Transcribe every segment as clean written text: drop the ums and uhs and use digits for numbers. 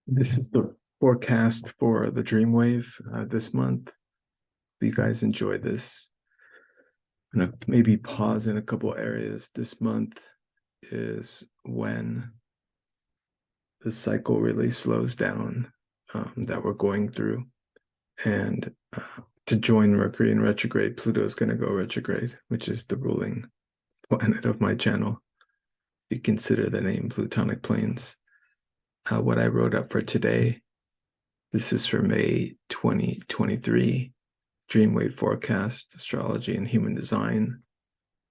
This is the forecast for the Dreamwave this month. If you guys enjoy this, I'm gonna maybe pause in a couple areas. This month is when the cycle really slows down that we're going through. And to join Mercury in retrograde, Pluto is going to go retrograde, which is the ruling planet of my channel. You consider the name Plutonic Planes. What I wrote up for today, this is for May 2023, Dreamwave Forecast, Astrology and Human Design,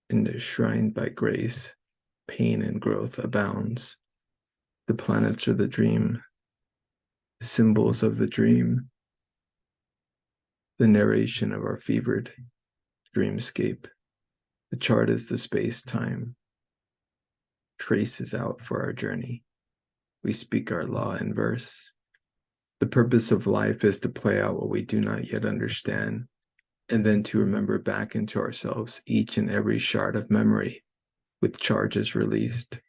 Enshrined by Grace, Pain and Growth Abounds. The planets are the dream, symbols of the dream, the narration of our fevered dreamscape. The chart is the space-time, traces out for our journey. We speak our law in verse. The purpose of life is to play out what we do not yet understand, and then to remember back into ourselves each and every shard of memory with charges released.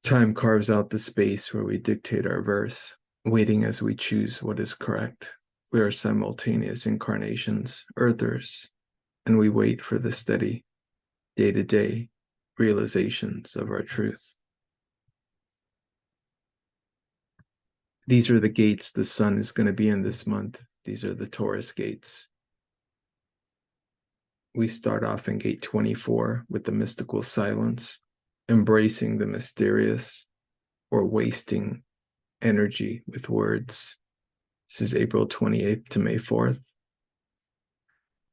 Time carves out the space where we dictate our verse, waiting as we choose what is correct. We are simultaneous incarnations, earthers, and we wait for the steady, day-to-day realizations of our truth. These are the gates the sun is going to be in this month. These are the Taurus gates. We start off in gate 24 with the mystical silence, embracing the mysterious or wasting energy with words. This is April 28th to May 4th.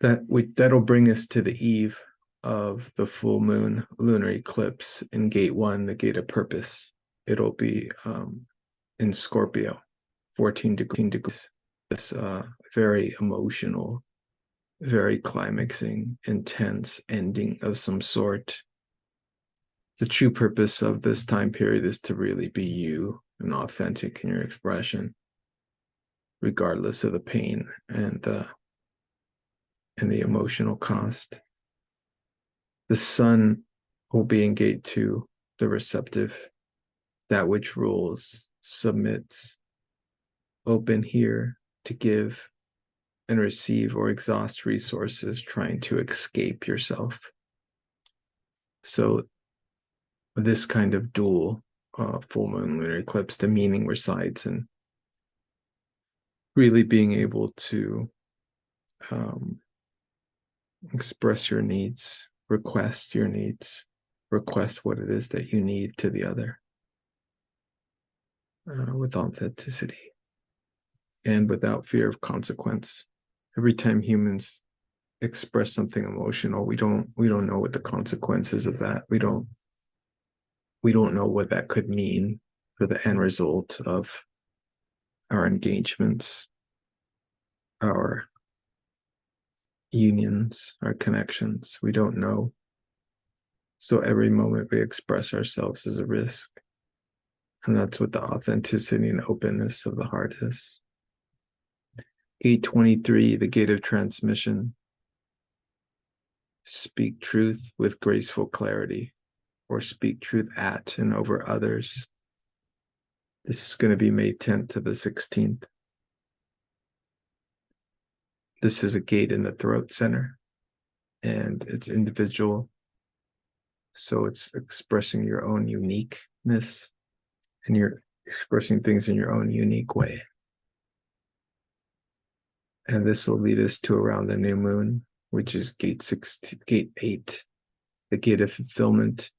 That'll bring us to the eve of the full moon lunar eclipse in gate 1, the gate of purpose. It'll be in Scorpio, 14 degrees. This very emotional, very climaxing, intense ending of some sort. The true purpose of this time period is to really be you and authentic in your expression, regardless of the pain and the emotional cost. The sun will be in gate 2, the receptive, that which rules, submits, open here to give and receive or exhaust resources, trying to escape yourself. So this kind of dual full moon lunar eclipse, the meaning resides in really being able to express your needs, request your needs, request what it is that you need to the other with authenticity and without fear of consequence. Every time humans express something emotional, we don't know what the consequences of that. We don't know what that could mean for the end result of our engagements, our unions, our connections. We don't know. So every moment we express ourselves is a risk. And that's what the authenticity and openness of the heart is. Gate 23, the gate of transmission. Speak truth with graceful clarity, or speak truth at and over others. This is going to be May 10th to the 16th. This is a gate in the throat center, and it's individual. So it's expressing your own uniqueness, and you're expressing things in your own unique way. And this will lead us to around the new moon, which is gate 8, the gate of fulfillment,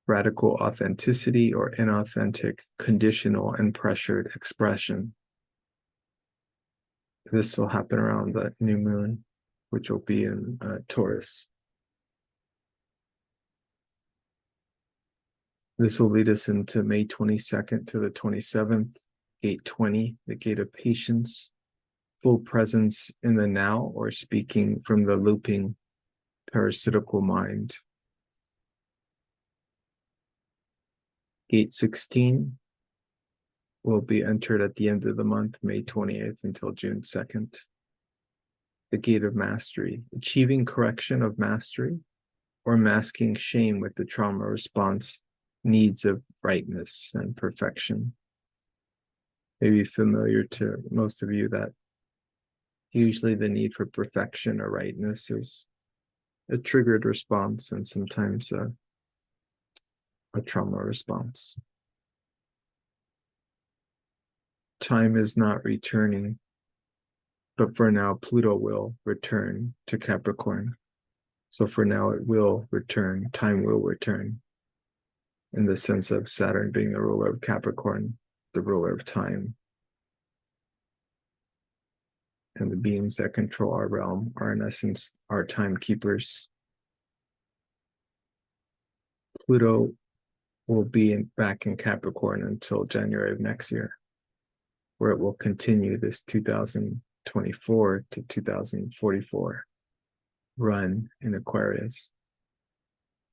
radical authenticity or inauthentic, conditional and pressured expression. This will happen around the new moon, which will be in Taurus. This will lead us into May 22nd to the 27th, gate 20, the gate of patience, full presence in the now, or speaking from the looping parasitical mind. Gate 16 will be entered at the end of the month, May 28th until June 2nd. The gate of mastery, achieving correction of mastery, or masking shame with the trauma response needs of rightness and perfection. maybe familiar to most of you, that usually the need for perfection or rightness is a triggered response, and sometimes a trauma response. Time is not returning, but for now, Pluto will return to Capricorn. So for now, it will return. Time will return, in the sense of Saturn being the ruler of Capricorn, the ruler of time. And the beings that control our realm are, in essence, our timekeepers. Pluto will be back in Capricorn until January of next year, where it will continue this 2024 to 2044 run in Aquarius.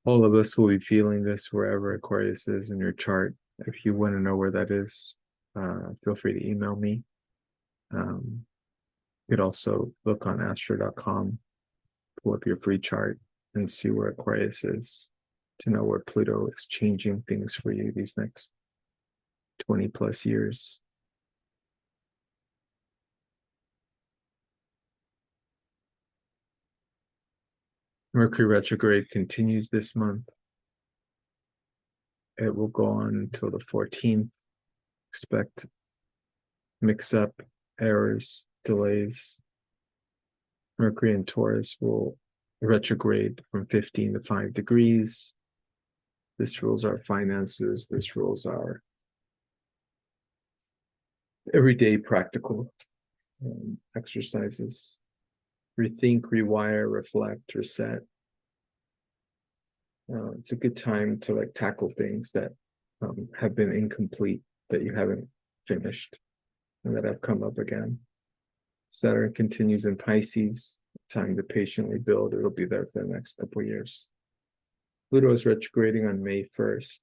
All of us will be feeling this wherever Aquarius is in your chart. If you want to know where that is, feel free to email me. You could also look on astro.com, pull up your free chart, and see where Aquarius is, to know where Pluto is changing things for you these next 20 plus years. Mercury retrograde continues this month. It will go on until the 14th. Expect mix-up, errors, delays. Mercury in Taurus will retrograde from 15 to 5 degrees. This rules our finances. This rules our everyday practical exercises. Rethink, rewire, reflect, reset. It's a good time to tackle things that have been incomplete, that you haven't finished, and that have come up again. Saturn continues in Pisces. Time to patiently build. It'll be there for the next couple of years. Pluto is retrograding on May 1st.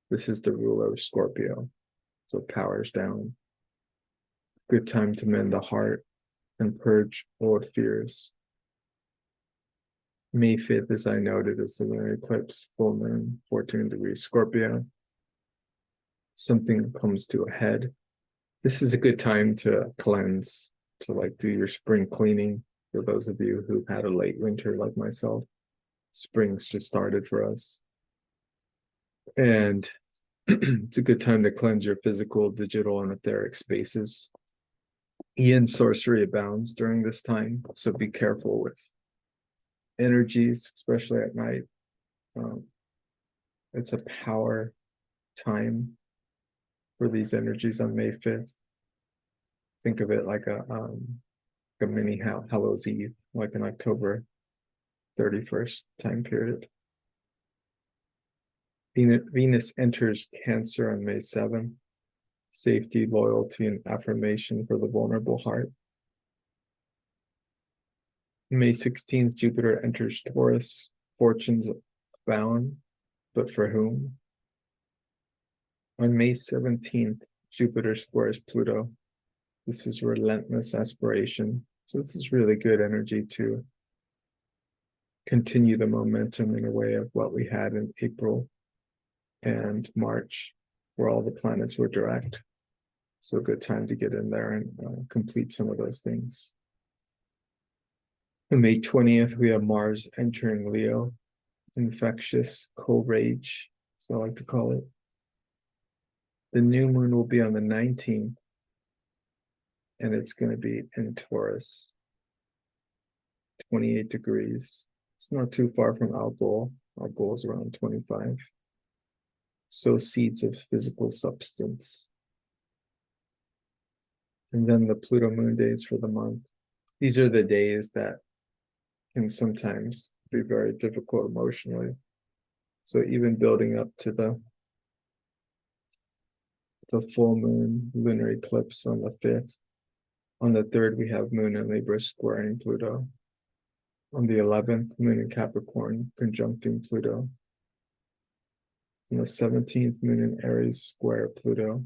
This is the ruler of Scorpio, so it powers down. Good time to mend the heart and purge old fears. May 5th, as I noted, is the lunar eclipse, full moon, 14 degrees Scorpio. Something comes to a head. This is a good time to cleanse, to do your spring cleaning. For those of you who've had a late winter like myself, spring's just started for us. And it's a good time to cleanse your physical, digital, and etheric spaces. Sorcery abounds during this time, so be careful with energies, especially at night. It's a power time for these energies on May 5th. Think of it like a mini Hallows Eve, like an October 31st time period. Venus enters Cancer on May 7th. Safety, loyalty, and affirmation for the vulnerable heart. May 16th, Jupiter enters Taurus. Fortunes abound, but for whom? On May 17th, Jupiter squares Pluto. This is relentless aspiration. So this is really good energy to continue the momentum in a way of what we had in April and March, where all the planets were direct. So a good time to get in there and complete some of those things. On May 20th, we have Mars entering Leo, infectious, co-rage, as I like to call it. The new moon will be on the 19th, and it's going to be in Taurus, 28 degrees. It's not too far from our goal. Our goal is around 25. Sow seeds of physical substance. And then the Pluto moon days for the month. These are the days that can sometimes be very difficult emotionally. So even building up to the full moon lunar eclipse on the 5th. On the 3rd, we have moon in Libra squaring Pluto. On the 11th, moon in Capricorn conjuncting Pluto. On the 17th, moon in Aries square Pluto.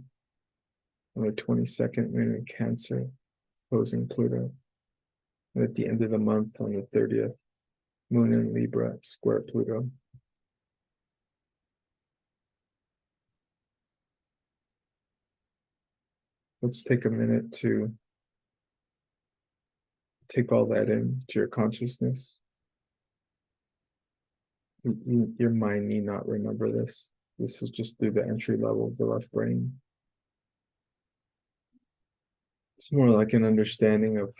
On the 22nd, moon in Cancer opposing Pluto. And at the end of the month, on the 30th, moon in Libra square Pluto. let's take a minute to take all that in to your consciousness. Your mind need not remember this. This is just through the entry level of the left brain. It's more like an understanding of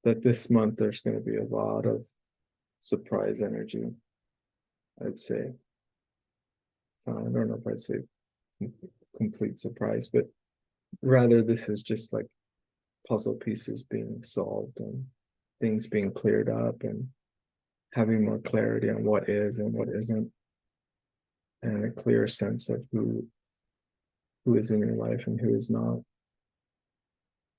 that this month there's going to be a lot of surprise energy, I'd say. I don't know if I'd say complete surprise, but rather this is just like puzzle pieces being solved and things being cleared up and having more clarity on what is and what isn't, and a clear sense of who is in your life and who is not.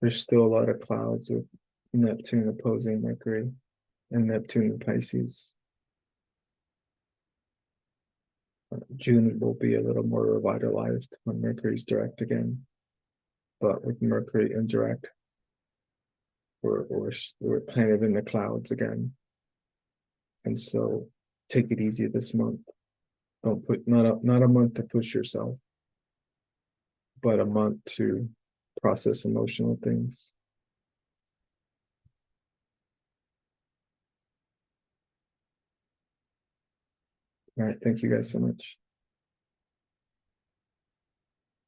There's still a lot of clouds with Neptune opposing Mercury and Neptune in Pisces. June will be a little more revitalized when Mercury's direct again, but with Mercury indirect, we're kind of in the clouds again. And so take it easy this month. Don't put not a month to push yourself, but a month to process emotional things. All right, thank you guys so much.